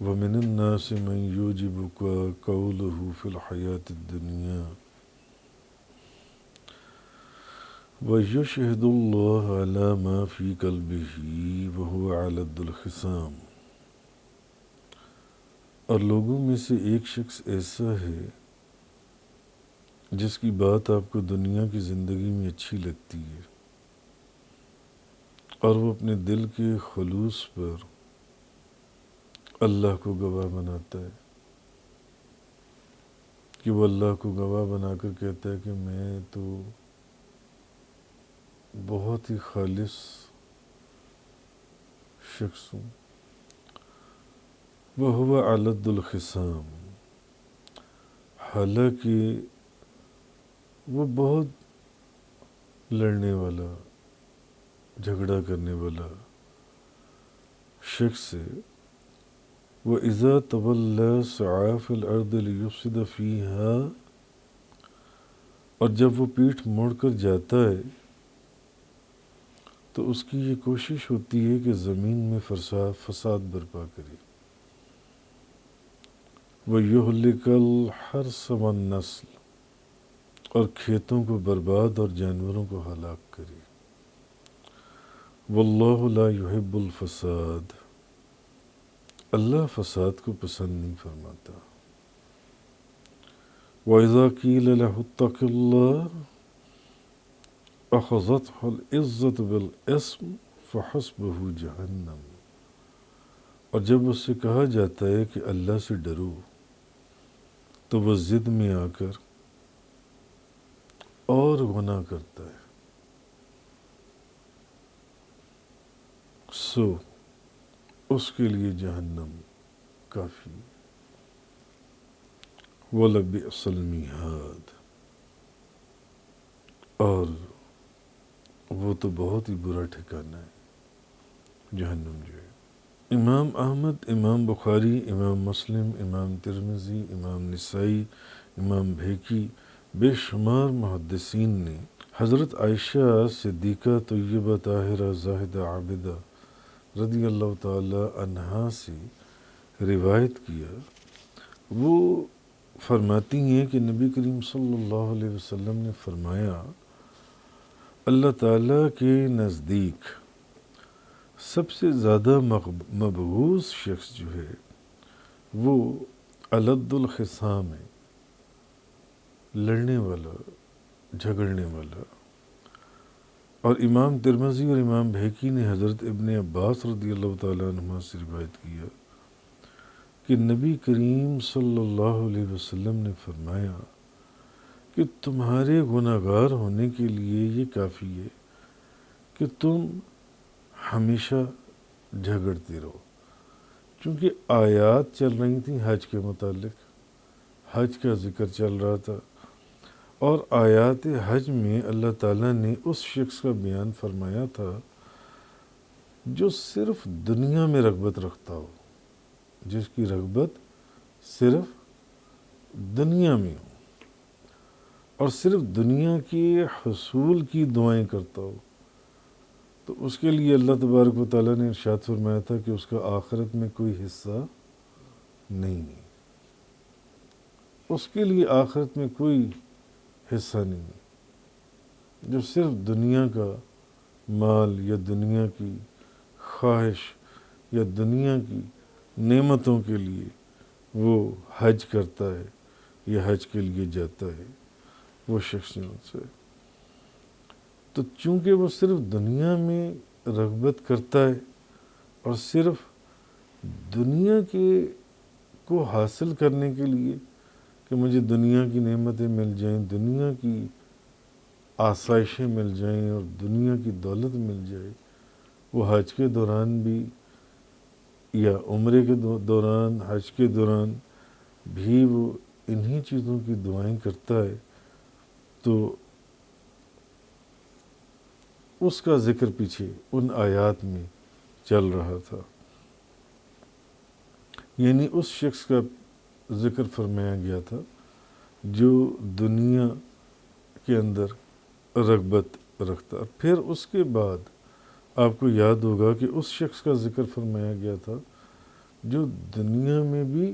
وَمِنَ النَّاسِ مَن يُعْجِبُكَ قَوْلُهُ فِي الْحَيَاةِ الدُّنْيَا وَيُشْهِدُ اللَّهَ عَلَى مَا فِي قَلْبِهِ وَهُوَ أَلَدُّ الْخِصَامِ۔ اور لوگوں میں سے ایک شخص ایسا ہے جس کی بات آپ کو دنیا کی زندگی میں اچھی لگتی ہے اور وہ اپنے دل کے خلوص پر اللہ کو گواہ بناتا ہے کہ وہ اللہ کو گواہ بنا کر کہتا ہے کہ میں تو بہت ہی خالص شخص ہوں۔ وَهُوَ أَلَدُّ الْخِصَامِ، حالانکہ وہ بہت لڑنے والا، جھگڑا کرنے والا شخص ہے۔ وَإِذَا تَوَلَّى سَعَىٰ فِي الْأَرْضِ لِيُفْسِدَ فِيهَا، اور جب وہ پیٹھ موڑ کر جاتا ہے تو اس کی یہ کوشش ہوتی ہے کہ زمین میں فساد برپا کرے۔ وَيُهْلِكَ الْحَرْثَ وَالنَّسْلَ، اور کھیتوں کو برباد اور جانوروں کو ہلاک کرے۔ وَاللَّهُ لَا يُحِبُّ الْفَسَادَ، اللہ فساد کو پسند نہیں فرماتا۔ وَإِذَا قِيلَ لَهُ اتَّقِ اللَّهَ أَخَذَتْهُ الْعِزَّةُ بِالْإِثْمِ فَحَسْبُهُ جَهَنَّمُ، اور جب اس سے کہا جاتا ہے کہ اللہ سے ڈرو تو وہ ضد میں آ کر اور گناہ کرتا ہے، سو اس کے لیے جہنم کافی۔ وَلَبِئْسَ الْمِہَادُ، اور وہ تو بہت ہی برا ٹھکانہ ہے جہنم جو ہے۔ امام احمد، امام بخاری، امام مسلم، امام ترمذی، امام نسائی، امام بھیکی، بے شمار محدثین نے حضرت عائشہ صدیقہ طیبہ طاہرہ زاہدہ عابدہ رضی اللہ تعالی عنہا سے روایت کیا۔ وہ فرماتی ہیں کہ نبی کریم صلی اللہ علیہ وسلم نے فرمایا، اللہ تعالیٰ کے نزدیک سب سے زیادہ مبغوض شخص جو ہے وہ الد الخصام ہے، لڑنے والا، جھگڑنے والا۔ اور امام ترمذی اور امام بھیکی نے حضرت ابن عباس رضی اللہ تعالیٰ عنہ سے روایت کیا کہ نبی کریم صلی اللہ علیہ وسلم نے فرمایا کہ تمہارے گناہگار ہونے کے لیے یہ کافی ہے کہ تم ہمیشہ جھگڑتے رہو، چونکہ آیات چل رہی تھیں حج کے متعلق، حج کا ذکر چل رہا تھا، اور آیات حج میں اللہ تعالیٰ نے اس شخص کا بیان فرمایا تھا جو صرف دنیا میں رغبت رکھتا ہو، جس کی رغبت صرف دنیا میں ہو اور صرف دنیا کے حصول کی دعائیں کرتا ہو، تو اس کے لیے اللہ تبارک و تعالیٰ نے ارشاد فرمایا تھا کہ اس کا آخرت میں کوئی حصہ نہیں ہے، اس کے لیے آخرت میں کوئی حصہ نہیں ہے۔ جو صرف دنیا کا مال یا دنیا کی خواہش یا دنیا کی نعمتوں کے لیے وہ حج کرتا ہے یا حج کے لیے جاتا ہے، وہ شخص سے تو چونکہ وہ صرف دنیا میں رغبت کرتا ہے اور صرف دنیا کے کو حاصل کرنے کے لیے کہ مجھے دنیا کی نعمتیں مل جائیں، دنیا کی آسائشیں مل جائیں اور دنیا کی دولت مل جائے، وہ حج کے دوران بھی یا عمرے کے دوران، حج کے دوران بھی وہ انہی چیزوں کی دعائیں کرتا ہے، تو اس کا ذکر پیچھے ان آیات میں چل رہا تھا، یعنی اس شخص کا ذکر فرمایا گیا تھا جو دنیا کے اندر رغبت رکھتا۔ پھر اس کے بعد آپ کو یاد ہوگا کہ اس شخص کا ذکر فرمایا گیا تھا جو دنیا میں بھی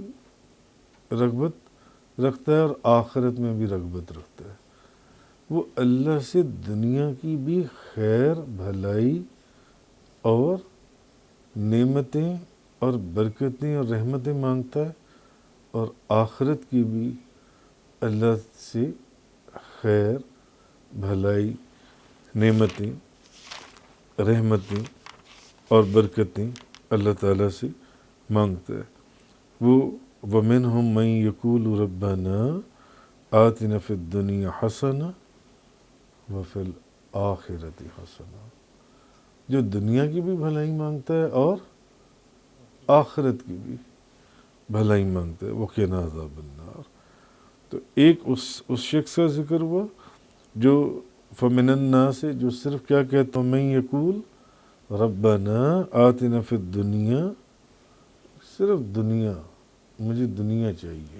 رغبت رکھتا ہے اور آخرت میں بھی رغبت رکھتا ہے، وہ اللہ سے دنیا کی بھی خیر بھلائی اور نعمتیں اور برکتیں اور رحمتیں مانگتا ہے، اور آخرت کی بھی اللہ سے خیر بھلائی نعمتیں رحمتیں اور برکتیں اللہ تعالیٰ سے مانگتا ہے۔ وہ وَمِنْهُمْ مَنْ يَقُولُ رَبَّنَا آتِنَا فِي الدُّنْيَا حَسَنَةً وَفِي الْآخِرَةِ حَسَنَةً، جو دنیا کی بھی بھلائی مانگتا ہے اور آخرت کی بھی بھلائی مانگتا ہے، وَقِنَا عَذَابَ النَّارِ۔ تو ایک اس شخص کا ذکر ہوا جو فَمِنَ النَّاسِ سے جو صرف کیا کہتا ہے، مَن یقول ربنا آتنا فی الدنیا، صرف دنیا، مجھے دنیا چاہیے،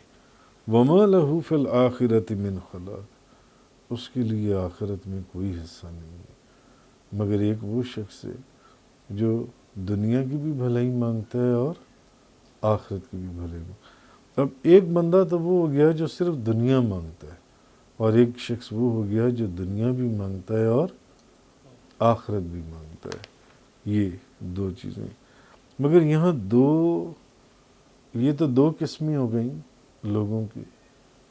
وما لہ فی الآخرۃ من خلاق، اس کے لیے آخرت میں کوئی حصہ نہیں ہے۔ مگر ایک وہ شخص ہے جو دنیا کی بھی بھلائی مانگتا ہے اور آخرت کی بھی بھلائی مانگتا ہے۔ اب ایک بندہ تو وہ ہو گیا جو صرف دنیا مانگتا ہے، اور ایک شخص وہ ہو گیا جو دنیا بھی مانگتا ہے اور آخرت بھی مانگتا ہے۔ یہ دو چیزیں، مگر یہاں یہ تو دو قسمیں ہو گئیں لوگوں کی،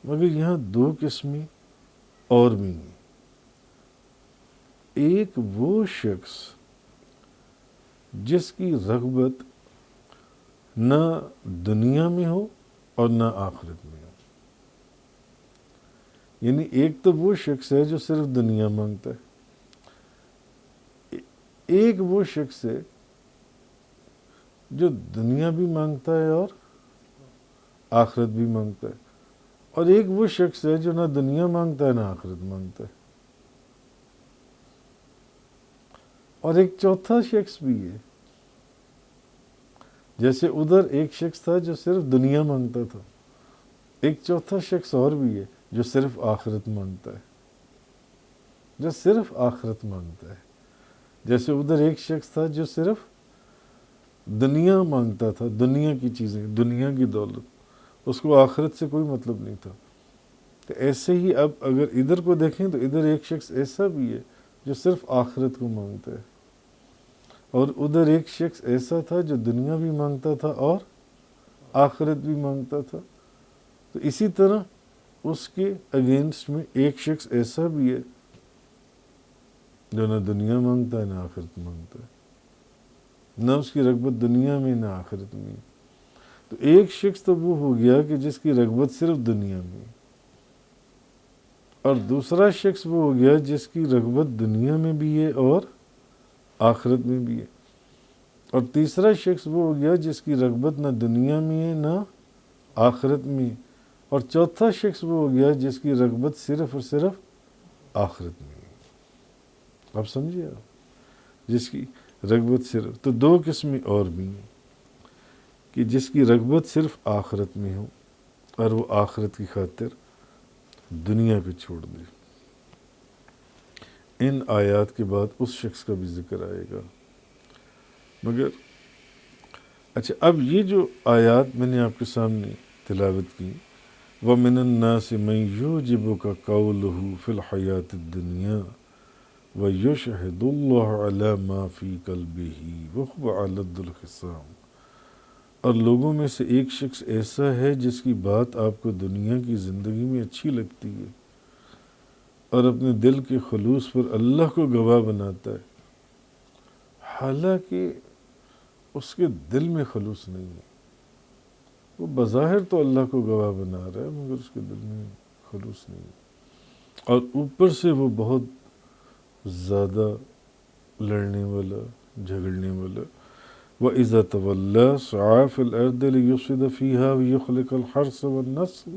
مگر یہاں دو قسمیں اور بھی ہیں۔ ایک وہ شخص جس کی رغبت نہ دنیا میں ہو اور نہ آخرت میں ہو، یعنی ایک تو وہ شخص ہے جو صرف دنیا مانگتا ہے، ایک وہ شخص ہے جو دنیا بھی مانگتا ہے اور آخرت بھی مانگتا ہے، اور ایک وہ شخص ہے جو نہ دنیا مانگتا ہے نہ آخرت مانگتا ہے، اور ایک چوتھا شخص بھی ہے، جیسے ادھر ایک شخص تھا جو صرف دنیا مانگتا تھا، ایک چوتھا شخص اور بھی ہے جو صرف آخرت مانگتا ہے، جو صرف آخرت مانگتا ہے۔ جیسے ادھر ایک شخص تھا جو صرف دنیا مانگتا تھا، دنیا کی چیزیں، دنیا کی دولت، اس کو آخرت سے کوئی مطلب نہیں تھا۔ تو ایسے ہی اب اگر ادھر کو دیکھیں تو ادھر ایک شخص ایسا بھی ہے جو صرف آخرت کو مانگتا ہے، اور ادھر ایک شخص ایسا تھا جو دنیا بھی مانگتا تھا اور آخرت بھی مانگتا تھا۔ تو اسی طرح اس کے اگینسٹ میں ایک شخص ایسا بھی ہے جو نہ دنیا مانگتا ہے نہ آخرت مانگتا ہے، نہ اس کی رغبت دنیا میں نہ آخرت میں۔ تو ایک شخص تو وہ ہو گیا کہ جس کی رغبت صرف دنیا میں، اور دوسرا شخص وہ ہو گیا جس کی رغبت دنیا میں بھی ہے اور آخرت میں بھی ہے، اور تیسرا شخص وہ ہو گیا جس کی رغبت نہ دنیا میں ہے نہ آخرت میں، اور چوتھا شخص وہ ہو گیا جس کی رغبت صرف اور صرف آخرت میں ہے۔ آپ سمجھے آپ، جس کی رغبت صرف، تو دو قسمیں اور بھی ہیں کہ جس کی رغبت صرف آخرت میں ہو اور وہ آخرت کی خاطر دنیا کو چھوڑ دے۔ ان آیات کے بعد اس شخص کا بھی ذکر آئے گا۔ مگر اچھا، اب یہ جو آیات میں نے آپ کے سامنے تلاوت کی، وَمِنَ النَّاسِ مَن يُعْجِبُكَ قَوْلُهُ فِي الْحَيَاةِ الدُّنْيَا وَيُشْهِدُ اللَّهَ عَلَى مَا فِي قَلْبِهِ وَهُوَ أَلَدُّ الْخِصَامِ، اور لوگوں میں سے ایک شخص ایسا ہے جس کی بات آپ کو دنیا کی زندگی میں اچھی لگتی ہے اور اپنے دل کے خلوص پر اللہ کو گواہ بناتا ہے، حالانکہ اس کے دل میں خلوص نہیں ہے۔ وہ بظاہر تو اللہ کو گواہ بنا رہا ہے مگر اس کے دل میں خلوص نہیں ہے، اور اوپر سے وہ بہت زیادہ لڑنے والا، جھگڑنے والا۔ وَإِذَا تَوَلَّى سَعَىٰ فِي الْأَرْضِ لِيُفْسِدَ فِيهَا وَيُهْلِكَ الْحَرْثَ وَالنَّسْلَ،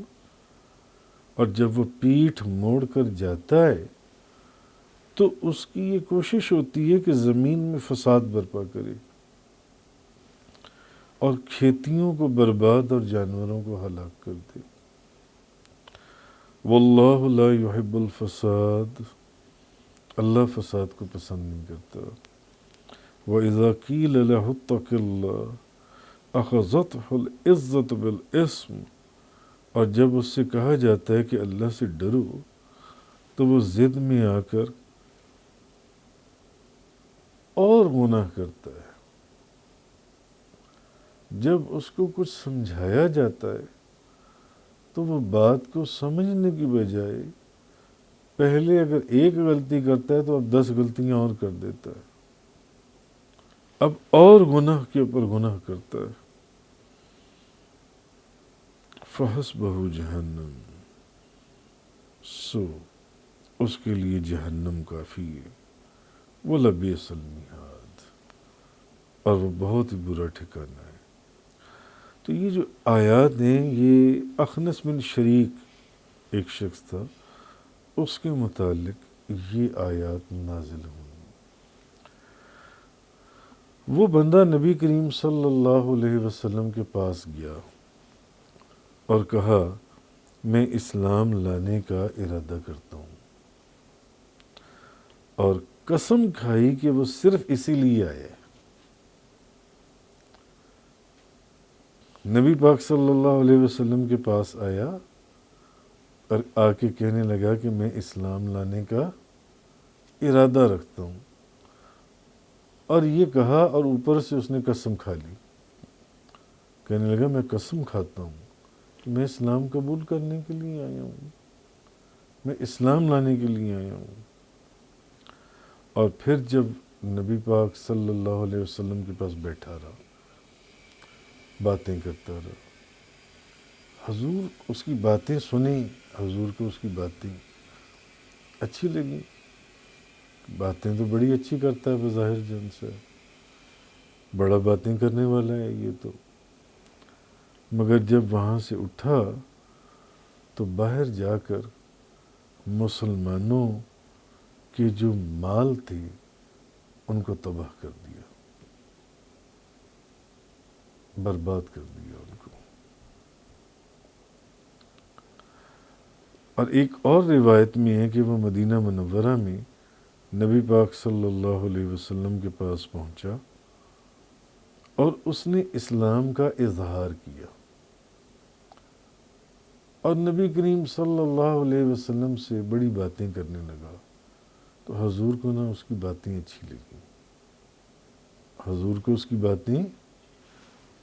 اور جب وہ پیٹھ موڑ کر جاتا ہے تو اس کی یہ کوشش ہوتی ہے کہ زمین میں فساد برپا کرے اور کھیتیوں کو برباد اور جانوروں کو ہلاک کر دے۔ وَاللَّهُ لَا يُحِبُّ الْفَسَادَ، اللہ فساد کو پسند نہیں کرتا۔ وَإِذَا قِيلَ لَهُ اتَّقِ اللَّهَ، اخذتہ العزت بالاسم، اور جب اس سے کہا جاتا ہے کہ اللہ سے ڈرو تو وہ ضد میں آ کر اور گناہ کرتا ہے۔ جب اس کو کچھ سمجھایا جاتا ہے تو وہ بات کو سمجھنے کی بجائے پہلے اگر ایک غلطی کرتا ہے تو اب 10 غلطیاں اور کر دیتا ہے، اب اور گناہ کے اوپر گناہ کرتا ہے۔ فحسبہ جہنم، سو اس کے لیے جہنم کافی ہے، وَلَبِئْسَ الْمِہَادُ، اور وہ بہت ہی برا ٹھکانہ ہے۔ تو یہ جو آیات ہیں یہ اخنس بن شریک ایک شخص تھا، اس کے متعلق یہ آیات نازل ہوئی۔ وہ بندہ نبی کریم صلی اللہ علیہ وسلم کے پاس گیا اور کہا میں اسلام لانے کا ارادہ کرتا ہوں، اور قسم کھائی کہ وہ صرف اسی لیے آئے۔ نبی پاک صلی اللہ علیہ وسلم کے پاس آیا اور آ کے کہنے لگا کہ میں اسلام لانے کا ارادہ رکھتا ہوں، اور یہ کہا اور اوپر سے اس نے قسم کھا لی۔ کہنے لگا میں قسم کھاتا ہوں کہ میں اسلام قبول کرنے کے لیے آیا ہوں، میں اسلام لانے کے لیے آیا ہوں۔ اور پھر جب نبی پاک صلی اللہ علیہ وسلم کے پاس بیٹھا رہا، باتیں کرتا رہا، حضور اس کی باتیں سنیں، حضور کو اس کی باتیں اچھی لگیں، باتیں تو بڑی اچھی کرتا ہے بظاہر جن سے، بڑا باتیں کرنے والا ہے یہ تو۔ مگر جب وہاں سے اٹھا تو باہر جا کر مسلمانوں کے جو مال تھے ان کو تباہ کر دیا، برباد کر دیا ان کو۔ اور ایک اور روایت میں ہے کہ وہ مدینہ منورہ میں نبی پاک صلی اللہ علیہ وسلم کے پاس پہنچا اور اس نے اسلام کا اظہار کیا، اور نبی کریم صلی اللہ علیہ وسلم سے بڑی باتیں کرنے لگا، تو حضور کو نہ اس کی باتیں اچھی لگیں، حضور کو اس کی باتیں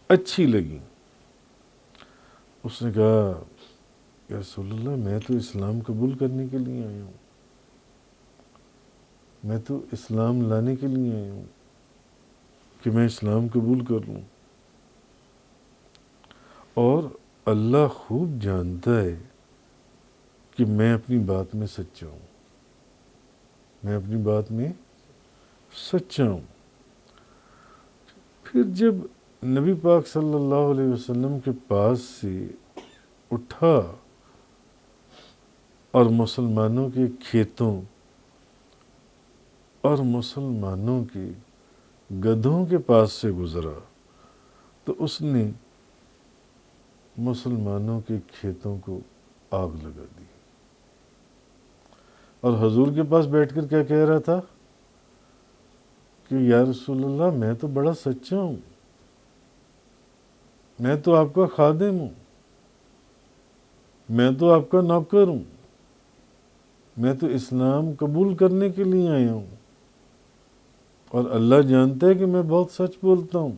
اچھی لگیں۔ اس نے کہا یا رسول اللہ میں تو اسلام قبول کرنے کے لیے آیا ہوں، میں تو اسلام لانے کے لیے آیا ہوں کہ میں اسلام قبول کر لوں، اور اللہ خوب جانتا ہے کہ میں اپنی بات میں سچا ہوں، میں اپنی بات میں سچا ہوں۔ پھر جب نبی پاک صلی اللہ علیہ وسلم کے پاس سے اٹھا اور مسلمانوں کے کھیتوں اور مسلمانوں کے گدھوں کے پاس سے گزرا تو اس نے مسلمانوں کے کھیتوں کو آگ لگا دی، اور حضور کے پاس بیٹھ کر کیا کہہ رہا تھا کہ یا رسول اللہ میں تو بڑا سچا ہوں، میں تو آپ کا خادم ہوں، میں تو آپ کا نوکر ہوں، میں تو اسلام قبول کرنے کے لیے آیا ہوں، اور اللہ جانتا ہے کہ میں بہت سچ بولتا ہوں۔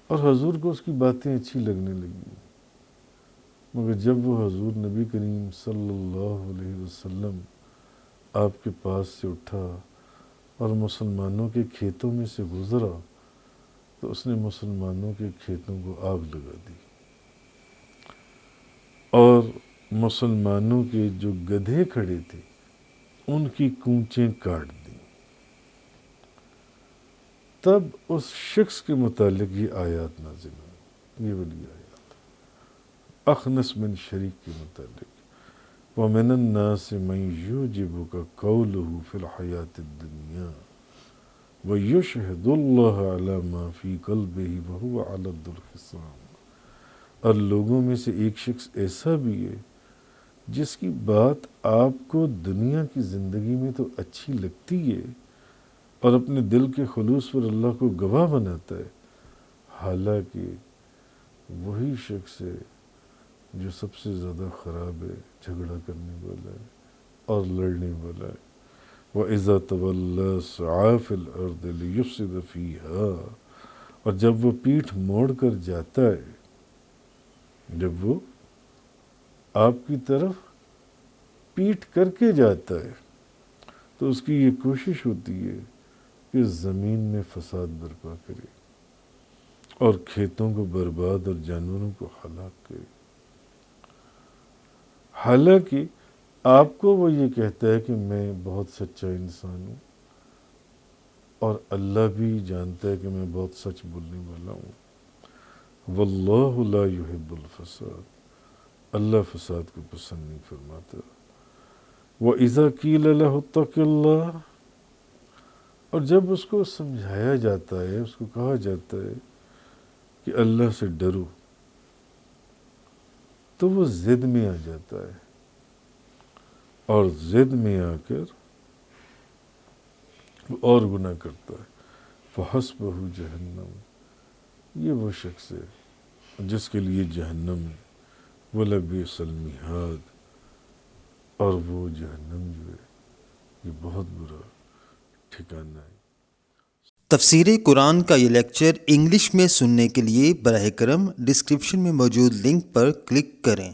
اور حضور کو اس کی باتیں اچھی لگنے لگی، مگر جب وہ حضور نبی کریم صلی اللہ علیہ وسلم آپ کے پاس سے اٹھا اور مسلمانوں کے کھیتوں میں سے گزرا تو اس نے مسلمانوں کے کھیتوں کو آگ لگا دی، اور مسلمانوں کے جو گدھے کھڑے تھے ان کی کونچیں کاٹ دیں۔ تب اس شخص کے متعلق یہ آیات نازل ہوئی، یہ والی آیات اخنس بن شریک کے متعلق، وَمِنَ النَّاسِ مَن يُعْجِبُكَ قَوْلُهُ فِي الْحَيَاةِ الدُّنْيَا وَيُشْهِدُ اللَّهَ عَلَى مَا فِي قَلْبِهِ وَهُوَ أَلَدُّ الْخِصَامِ، اور لوگوں میں سے ایک شخص ایسا بھی ہے جس کی بات آپ کو دنیا کی زندگی میں تو اچھی لگتی ہے، اور اپنے دل کے خلوص پر اللہ کو گواہ بناتا ہے، حالانکہ وہی شخص ہے جو سب سے زیادہ خراب ہے، جھگڑا کرنے والا ہے اور لڑنے والا ہے۔ وَإِذَا تَوَلَّى سَعَىٰ فِي الْأَرْضِ لِيُفْسِدَ فِيهَا، اور جب وہ پیٹھ موڑ کر جاتا ہے، جب وہ آپ کی طرف پیٹھ کر کے جاتا ہے، تو اس کی یہ کوشش ہوتی ہے کہ زمین میں فساد برپا کرے اور کھیتوں کو برباد اور جانوروں کو ہلاک کرے، حالانکہ آپ کو وہ یہ کہتا ہے کہ میں بہت سچا انسان ہوں، اور اللہ بھی جانتا ہے کہ میں بہت سچ بولنے والا ہوں۔ واللہ لا يحب الفساد، اللہ فساد کو پسند نہیں فرماتا۔ وَإِذَا قِيلَ لَهُ اتَّقِ اللَّهَ، اور جب اس کو سمجھایا جاتا ہے، اس کو کہا جاتا ہے کہ اللہ سے ڈرو، تو وہ ضد میں آ جاتا ہے، اور ضد میں آ کر وہ اور گناہ کرتا ہے۔ فَحَسْبُهُ جَهَنَّمُ، یہ وہ شخص ہے جس کے لیے جہنم ہے، وَلَبِئْسَ الْمِہَادُ، اور وہ جہنم جو ہے یہ بہت برا ٹھکانہ ہے۔ تفسیر قرآن کا یہ لیکچر انگلش میں سننے کے لیے براہ کرم ڈسکرپشن میں موجود لنک پر کلک کریں۔